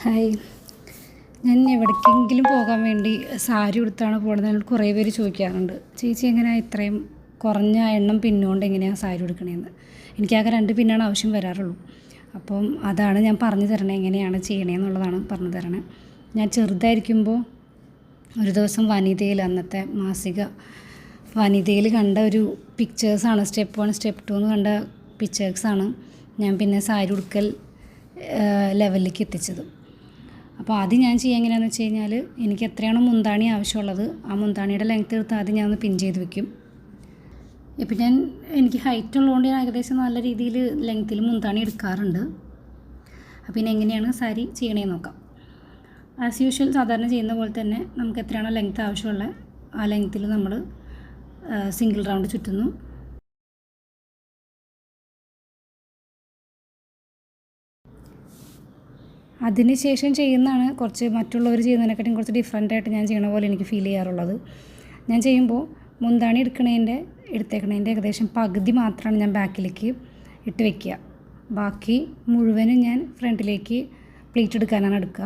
Hi. ഞാൻ എവിടേക്കെങ്കിലും പോകാൻ വേണ്ടി സാരി ഉടുത്താണ് പോകുന്നത്. എന്നോട് കുറേ പേര് ചോദിക്കാറുണ്ട്, ചേച്ചി എങ്ങനെയാണ് ഇത്രയും കുറഞ്ഞ എണ്ണം പിന്നുകൊണ്ട് എങ്ങനെയാണ് സാരി ഉടുക്കണേന്ന്. എനിക്കാകെ 2 പിന്നാണ് ആവശ്യം വരാറുള്ളൂ. അപ്പം അതാണ് ഞാൻ പറഞ്ഞു തരണേ, എങ്ങനെയാണ് ചെയ്യണേന്നുള്ളതാണ് പറഞ്ഞു തരണേ. ഞാൻ ചെറുതായിരിക്കുമ്പോൾ ഒരു ദിവസം വനിതയിൽ, അന്നത്തെ മാസിക വനിതയിൽ കണ്ട ഒരു പിക്ചേഴ്സാണ്, സ്റ്റെപ്പ് 1 സ്റ്റെപ്പ് 2 എന്ന് കണ്ട പിക്ചേഴ്സാണ് ഞാൻ പിന്നെ സാരി ഉടുക്കൽ ലെവലിലേക്ക് എത്തിച്ചത്. അപ്പോൾ ആദ്യം ഞാൻ ചെയ്യുക എങ്ങനെയാണെന്ന് വെച്ച് കഴിഞ്ഞാൽ, എനിക്ക് എത്രയാണോ മുന്താണി ആവശ്യമുള്ളത് ആ മുന്താണിയുടെ ലെങ്ത്ത് എടുത്ത് ആദ്യം ഞാൻ ഒന്ന് പിൻ ചെയ്ത് വെക്കും. ഇപ്പം എനിക്ക് ഹൈറ്റ് ഉള്ളതുകൊണ്ട് ഞാൻ ഏകദേശം നല്ല രീതിയിൽ ലെങ്ത്തിൽ മുന്താണി എടുക്കാറുണ്ട്. അപ്പോൾ പിന്നെ എങ്ങനെയാണ് സാരി ചെയ്യണേന്ന് നോക്കാം. ആസ് യൂഷ്വൽ സാധാരണ ചെയ്യുന്ന പോലെ തന്നെ നമുക്ക് എത്രയാണോ ലെങ്ത്ത് ആവശ്യമുള്ള ആ ലെങ്ത്തിൽ നമ്മൾ സിംഗിൾ റൗണ്ട് ചുറ്റുന്നു. അതിന് ശേഷം ചെയ്യുന്നതാണ് കുറച്ച് മറ്റുള്ളവർ ചെയ്യുന്നതിനെക്കാട്ടും കുറച്ച് ഡിഫറെൻ്റായിട്ട് ഞാൻ ചെയ്യണ പോലെ എനിക്ക് ഫീൽ ചെയ്യാറുള്ളത്. ഞാൻ ചെയ്യുമ്പോൾ മുന്താണി എടുത്തേക്കണേൻ്റെ ഏകദേശം പകുതി മാത്രമാണ് ഞാൻ ബാക്കിലേക്ക് ഇട്ട് വയ്ക്കുക. ബാക്കി മുഴുവനും ഞാൻ ഫ്രണ്ടിലേക്ക് പ്ലീറ്റ് എടുക്കാനാണ് എടുക്കുക.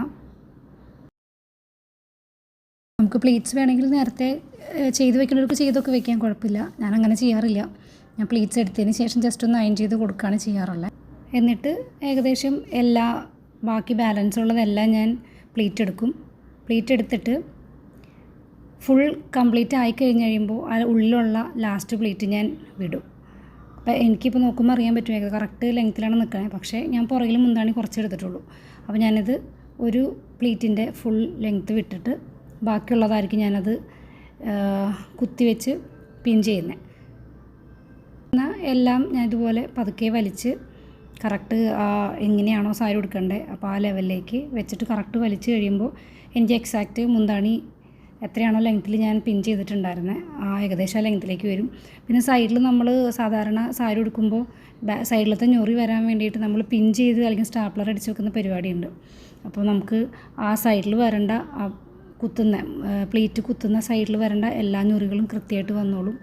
നമുക്ക് പ്ലീറ്റ്സ് വേണമെങ്കിൽ നേരത്തെ ചെയ്ത് വെക്കുന്നവർക്ക് ചെയ്തൊക്കെ വെക്കാൻ കുഴപ്പമില്ല. ഞാൻ അങ്ങനെ ചെയ്യാറില്ല. ഞാൻ പ്ലീറ്റ്സ് എടുത്തതിന് ശേഷം ജസ്റ്റ് ഒന്ന് അയൺ ചെയ്ത് കൊടുക്കുകയാണ് ചെയ്യാറുള്ളത്. എന്നിട്ട് ഏകദേശം ബാക്കി ബാലൻസ് ഉള്ളതെല്ലാം ഞാൻ പ്ലീറ്റ് എടുക്കും. പ്ലീറ്റ് എടുത്തിട്ട് ഫുൾ കംപ്ലീറ്റ് ആയി കഴിഞ്ഞ് കഴിയുമ്പോൾ ആ ഉള്ളിലുള്ള ലാസ്റ്റ് പ്ലീറ്റ് ഞാൻ വിടും. അപ്പോൾ എനിക്കിപ്പോൾ നോക്കുമ്പോൾ അറിയാൻ പറ്റും കറക്റ്റ് ലെങ്ത്തിലാണ് നിൽക്കണേ. പക്ഷേ ഞാൻ പുറകിൽ മുന്താണി കുറച്ച് എടുത്തിട്ടുള്ളൂ. അപ്പോൾ ഞാനിത് ഒരു പ്ലീറ്റിൻ്റെ ഫുൾ ലെങ്ത്ത് വിട്ടിട്ട് ബാക്കിയുള്ളതായിരിക്കും ഞാനത് കുത്തിവെച്ച് പിൻ ചെയ്യുന്നത്. എന്നാൽ എല്ലാം ഞാൻ ഇതുപോലെ പതുക്കെ വലിച്ച് കറക്റ്റ് എങ്ങനെയാണോ സാരി ഉടുക്കേണ്ടത് അപ്പോൾ ആ ലെവലിലേക്ക് വെച്ചിട്ട് കറക്റ്റ് വലിച്ച് കഴിയുമ്പോൾ എനിക്ക് എക്സാക്റ്റ് മുന്താണി എത്രയാണോ ലെങ്ത്തിൽ ഞാൻ പിൻ ചെയ്തിട്ടുണ്ടായിരുന്നത് ആ ഏകദേശം ആ ലെങ്ത്തിലേക്ക് വരും. പിന്നെ സൈഡിൽ നമ്മൾ സാധാരണ സാരി ഉടുക്കുമ്പോൾ സൈഡിലത്തെ ഞൊറി വരാൻ വേണ്ടിയിട്ട് നമ്മൾ പിൻ ചെയ്ത് അല്ലെങ്കിൽ സ്റ്റാപ്ലർ അടിച്ച് വെക്കുന്ന പരിപാടിയുണ്ട്. അപ്പോൾ നമുക്ക് ആ സൈഡിൽ വരേണ്ട പ്ലീറ്റ് കുത്തുന്ന സൈഡിൽ വരേണ്ട എല്ലാ ഞൊറികളും കൃത്യമായിട്ട് വന്നോളും.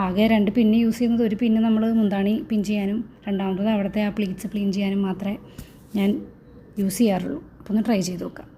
ആകെ 2 പിന്ന് യൂസ് ചെയ്യുന്നത്, ഒരു പിന്ന് നമ്മൾ മുന്താണി പിൻ ചെയ്യാനും രണ്ടാമത്തത് അവിടുത്തെ ആ പ്ലീറ്റ്സ് ക്ലീൻ ചെയ്യാനും മാത്രമേ ഞാൻ യൂസ് ചെയ്യാറുള്ളൂ. അപ്പോൾ ഒന്ന് ട്രൈ ചെയ്ത് നോക്കാം.